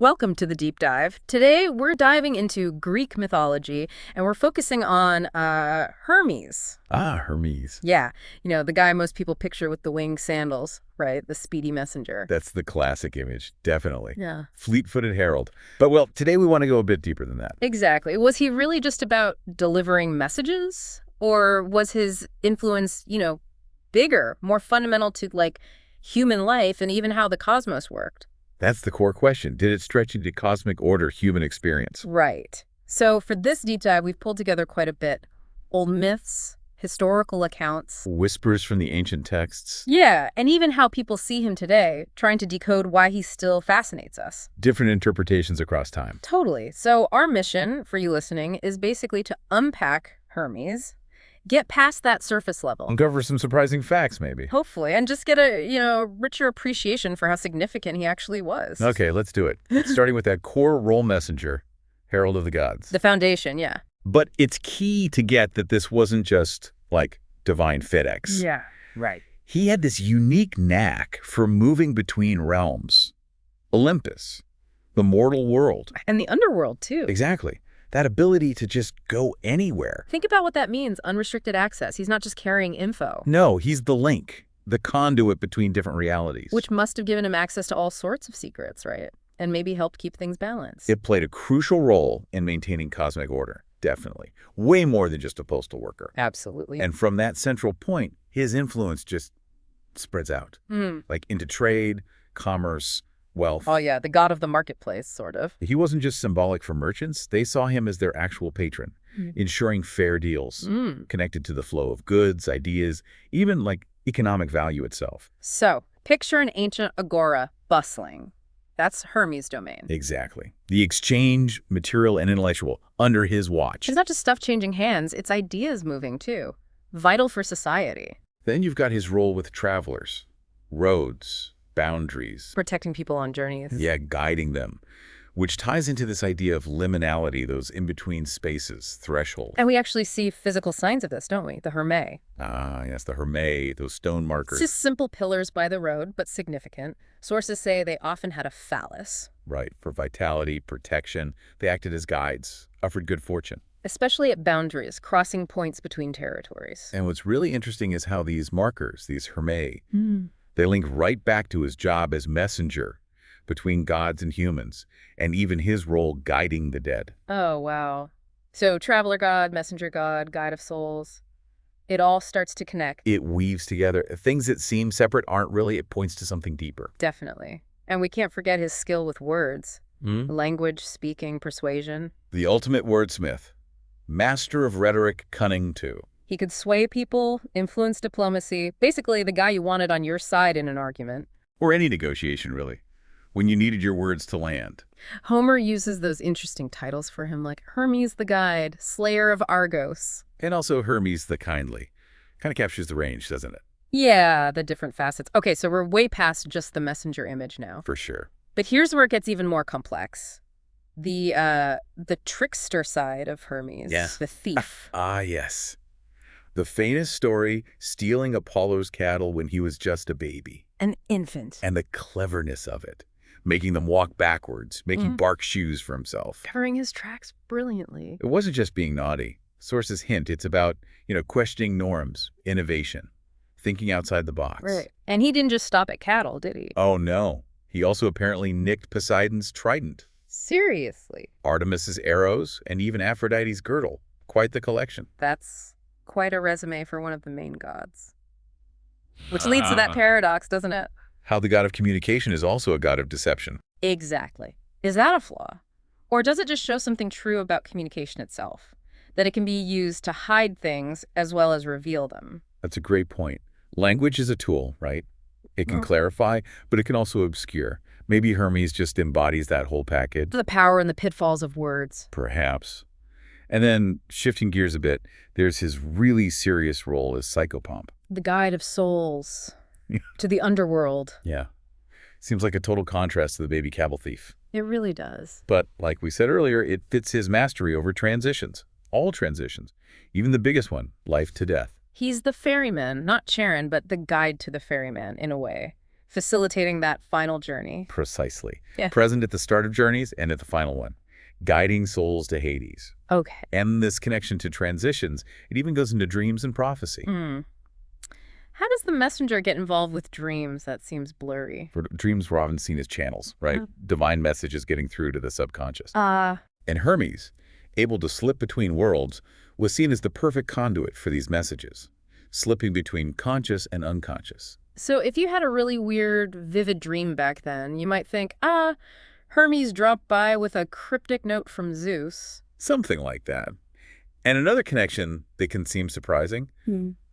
Welcome to the deep dive. Today we're diving into Greek mythology and we're focusing on Hermes. Ah, Hermes. Yeah, the guy most people picture with the winged sandals, right? The speedy messenger. That's the classic image, definitely. Yeah. Fleet-footed herald. But, well, today we want to go a bit deeper than that. Exactly. Was he really just about delivering messages? Or was his influence, bigger, more fundamental to, human life and even how the cosmos worked? That's the core question. Did it stretch into cosmic order human experience? Right. So for this deep dive, we've pulled together quite a bit. Old myths, historical accounts. Whispers from the ancient texts. Yeah, and even how people see him today, trying to decode why he still fascinates us. Different interpretations across time. Totally. So our mission, for you listening, is basically to unpack Hermes, get past that surface level. Uncover some surprising facts, maybe. Hopefully, and just get a, richer appreciation for how significant he actually was. Okay, let's do it. Starting with that core role messenger, herald of the gods. The foundation, yeah. But it's key to get that this wasn't just, divine FedEx. Yeah, right. He had this unique knack for moving between realms. Olympus, the mortal world. And the underworld, too. Exactly. That ability to just go anywhere. Think about what that means, unrestricted access. He's not just carrying info. No, he's the link, the conduit between different realities. Which must have given him access to all sorts of secrets, right? And maybe helped keep things balanced. It played a crucial role in maintaining cosmic order, definitely. Way more than just a postal worker. Absolutely. And from that central point, his influence just spreads out. Into trade, commerce, wealth. Oh, yeah, the god of the marketplace, sort of. He wasn't just symbolic for merchants. They saw him as their actual patron, ensuring fair deals, connected to the flow of goods, ideas, even economic value itself. So, picture an ancient agora bustling. That's Hermes' domain. Exactly. The exchange, material and intellectual, under his watch. It's not just stuff changing hands, it's ideas moving, too. Vital for society. Then you've got his role with travelers, roads, boundaries. Protecting people on journeys. Yeah, guiding them, which ties into this idea of liminality, those in-between spaces, threshold. And we actually see physical signs of this, don't we? The Hermes. Ah, yes, the Hermes, those stone markers. It's just simple pillars by the road, but significant. Sources say they often had a phallus. Right, for vitality, protection. They acted as guides, offered good fortune. Especially at boundaries, crossing points between territories. And what's really interesting is how these markers, these Hermes, they link right back to his job as messenger between gods and humans, and even his role guiding the dead. Oh, wow. So traveler god, messenger god, guide of souls, it all starts to connect. It weaves together. Things that seem separate aren't really. It points to something deeper. Definitely. And we can't forget his skill with words. Language, speaking, persuasion. The ultimate wordsmith. Master of rhetoric, cunning too. He could sway people, influence diplomacy, basically the guy you wanted on your side in an argument. Or any negotiation, really, when you needed your words to land. Homer uses those interesting titles for him, like Hermes the Guide, Slayer of Argos. And also Hermes the Kindly. Kind of captures the range, doesn't it? Yeah, the different facets. Okay, so we're way past just the messenger image now. For sure. But here's where it gets even more complex. The trickster side of Hermes, the thief. Ah, yes. The famous story, stealing Apollo's cattle when he was just a baby. An infant. And the cleverness of it. Making them walk backwards, making bark shoes for himself. Covering his tracks brilliantly. It wasn't just being naughty. Sources hint it's about, questioning norms, innovation, thinking outside the box. Right. And he didn't just stop at cattle, did he? Oh, no. He also apparently nicked Poseidon's trident. Seriously? Artemis's arrows, and even Aphrodite's girdle. Quite the collection. That's quite a resume for one of the main gods. Which leads to that paradox, doesn't it? How the god of communication is also a god of deception. Exactly. Is that a flaw? Or does it just show something true about communication itself? That it can be used to hide things as well as reveal them? That's a great point. Language is a tool, right? It can clarify, but it can also obscure. Maybe Hermes just embodies that whole package. The power and the pitfalls of words. Perhaps. And then, shifting gears a bit, there's his really serious role as psychopomp. The guide of souls to the underworld. Yeah. Seems like a total contrast to the baby cattle thief. It really does. But, like we said earlier, it fits his mastery over transitions. All transitions. Even the biggest one, life to death. He's the ferryman, not Charon, but the guide to the ferryman, in a way. facilitating that final journey. Precisely. Yeah. Present at the start of journeys and at the final one. Guiding souls to Hades. Okay. And this connection to transitions, it even goes into dreams and prophecy. How does the messenger get involved with dreams? That seems blurry. Dreams were often seen as channels, right? Divine messages getting through to the subconscious. And Hermes, able to slip between worlds, was seen as the perfect conduit for these messages, slipping between conscious and unconscious. So if you had a really weird, vivid dream back then, you might think, Hermes dropped by with a cryptic note from Zeus. Something like that. And another connection that can seem surprising,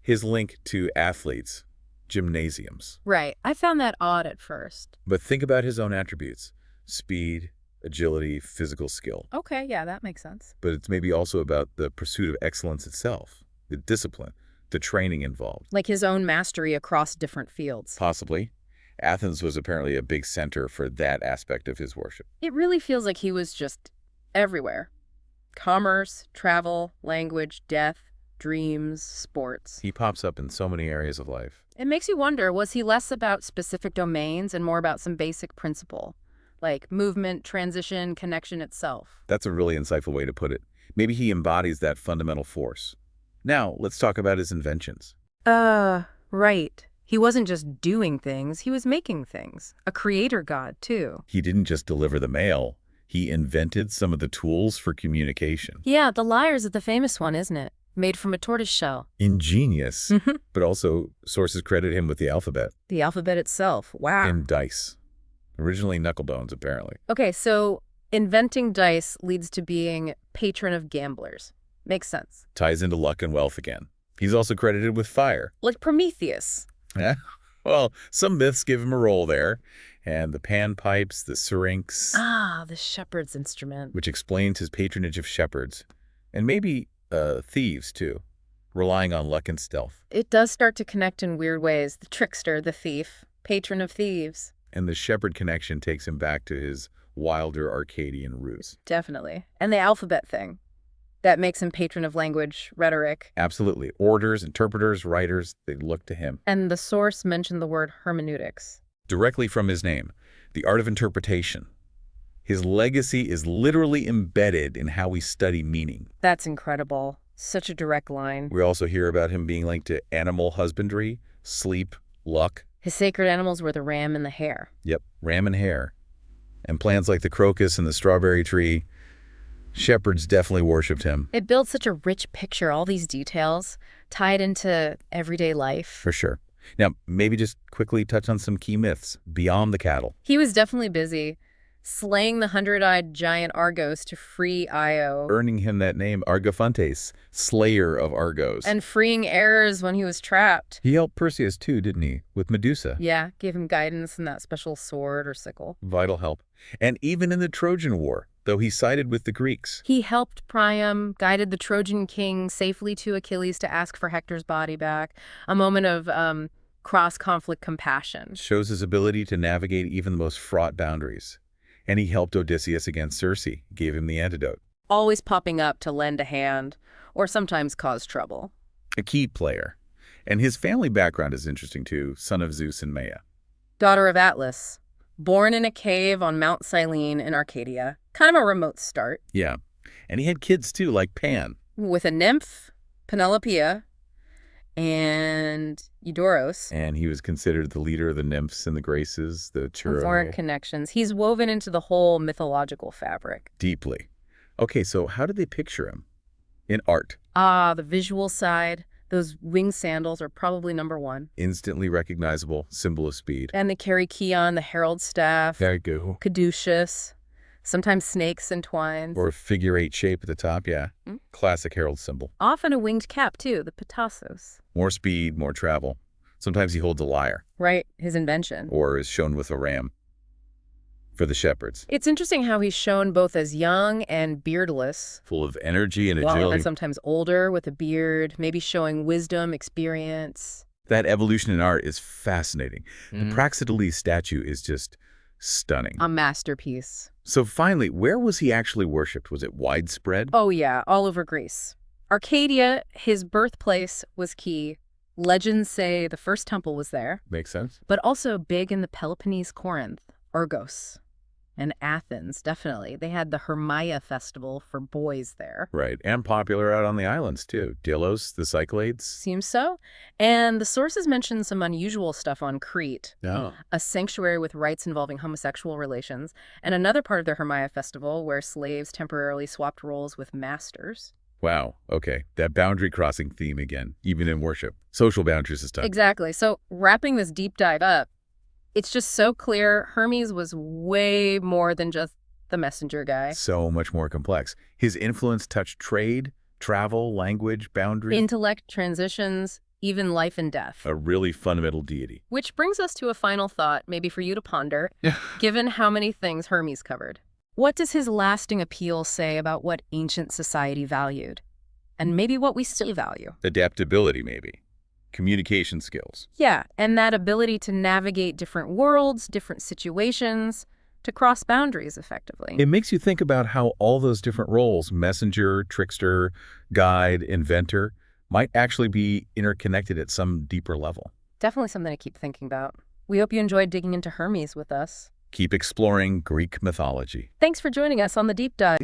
his link to athletes, gymnasiums. Right. I found that odd at first. But think about his own attributes: speed, agility, physical skill. Okay, yeah, that makes sense. But it's maybe also about the pursuit of excellence itself, the discipline, the training involved. Like his own mastery across different fields. Possibly. Athens was apparently a big center for that aspect of his worship. It really feels like he was just everywhere. Commerce, travel, language, death, dreams, sports. He pops up in so many areas of life. It makes you wonder, was he less about specific domains and more about some basic principle? Like movement, transition, connection itself. That's a really insightful way to put it. Maybe he embodies that fundamental force. Now, let's talk about his inventions. Right. He wasn't just doing things, he was making things. A creator god, too. He didn't just deliver the mail. He invented some of the tools for communication. Yeah, the lyre's the famous one, isn't it? Made from a tortoise shell. Ingenious. But also, sources credit him with the alphabet. The alphabet itself. Wow. And dice. Originally knuckle bones, apparently. Okay, so inventing dice leads to being patron of gamblers. Makes sense. Ties into luck and wealth again. He's also credited with fire. Like Prometheus. Yeah. Well, some myths give him a role there. And the panpipes, the syrinx. The shepherd's instrument. Which explains his patronage of shepherds. And maybe thieves, too. Relying on luck and stealth. It does start to connect in weird ways. The trickster, the thief, patron of thieves. And the shepherd connection takes him back to his wilder Arcadian roots. Definitely. And the alphabet thing. That makes him patron of language, rhetoric. Absolutely. Orators, interpreters, writers, they look to him. And the source mentioned the word hermeneutics. Directly from his name, the art of interpretation. His legacy is literally embedded in how we study meaning. That's incredible. Such a direct line. We also hear about him being linked to animal husbandry, sleep, luck. His sacred animals were the ram and the hare. Yep, ram and hare. And plants like the crocus and the strawberry tree. Shepherds definitely worshipped him. It builds such a rich picture, all these details, tied into everyday life. For sure. Now, maybe just quickly touch on some key myths beyond the cattle. He was definitely busy, slaying the 100-eyed giant Argos to free Io. Earning him that name, Argophontes, slayer of Argos. And freeing Ares when he was trapped. He helped Perseus too, didn't he? With Medusa. Yeah, gave him guidance in that special sword or sickle. Vital help. And even in the Trojan War, though he sided with the Greeks. He helped Priam, guided the Trojan king safely to Achilles to ask for Hector's body back. A moment of cross-conflict compassion. Shows his ability to navigate even the most fraught boundaries. And he helped Odysseus against Circe, gave him the antidote. Always popping up to lend a hand, or sometimes cause trouble. A key player. And his family background is interesting too, son of Zeus and Maia. Daughter of Atlas. Born in a cave on Mount Cyllene in Arcadia. Kind of a remote start. Yeah. And he had kids too, like Pan. With a nymph, Penelopeia, and Eudoros. And he was considered the leader of the nymphs and the graces, the churro. Foreign connections. He's woven into the whole mythological fabric. Deeply. Okay, so how did they picture him? In art. The visual side. Those winged sandals are probably #1. Instantly recognizable, symbol of speed. And they carry Kion, the herald staff. There you go. Caduceus. Sometimes snakes entwined. Or a figure-8 shape at the top, yeah. Classic herald symbol. Often a winged cap, too, the Petassos. More speed, more travel. Sometimes he holds a lyre. Right, his invention. Or is shown with a ram. For the shepherds. It's interesting how he's shown both as young and beardless. Full of energy and agility. And sometimes older with a beard, maybe showing wisdom, experience. That evolution in art is fascinating. The Praxiteles statue is just stunning. A masterpiece. So finally, where was he actually worshipped? Was it widespread? Oh yeah, all over Greece. Arcadia, his birthplace, was key. Legends say the first temple was there, Makes sense. but also big in the Peloponnese, Corinth, Argos, and Athens, definitely. They had the Hermia festival for boys there. Right, and popular out on the islands, too. Delos, the Cyclades. Seems so. And the sources mention some unusual stuff on Crete. Oh. A sanctuary with rites involving homosexual relations, and another part of the Hermia festival where slaves temporarily swapped roles with masters. Wow, okay. That boundary-crossing theme again, even in worship. Social boundaries this time. Exactly. So wrapping this deep dive up, it's just so clear Hermes was way more than just the messenger guy. So much more complex. His influence touched trade, travel, language, boundaries. Intellect, transitions, even life and death. A really fundamental deity. Which brings us to a final thought, maybe for you to ponder, given how many things Hermes covered. What does his lasting appeal say about what ancient society valued? And maybe what we still value? Adaptability, maybe. Communication skills. Yeah, and that ability to navigate different worlds, different situations, to cross boundaries effectively. It makes you think about how all those different roles, messenger, trickster, guide, inventor, might actually be interconnected at some deeper level. Definitely something to keep thinking about. We hope you enjoyed digging into Hermes with us. Keep exploring Greek mythology. Thanks for joining us on the Deep Dive.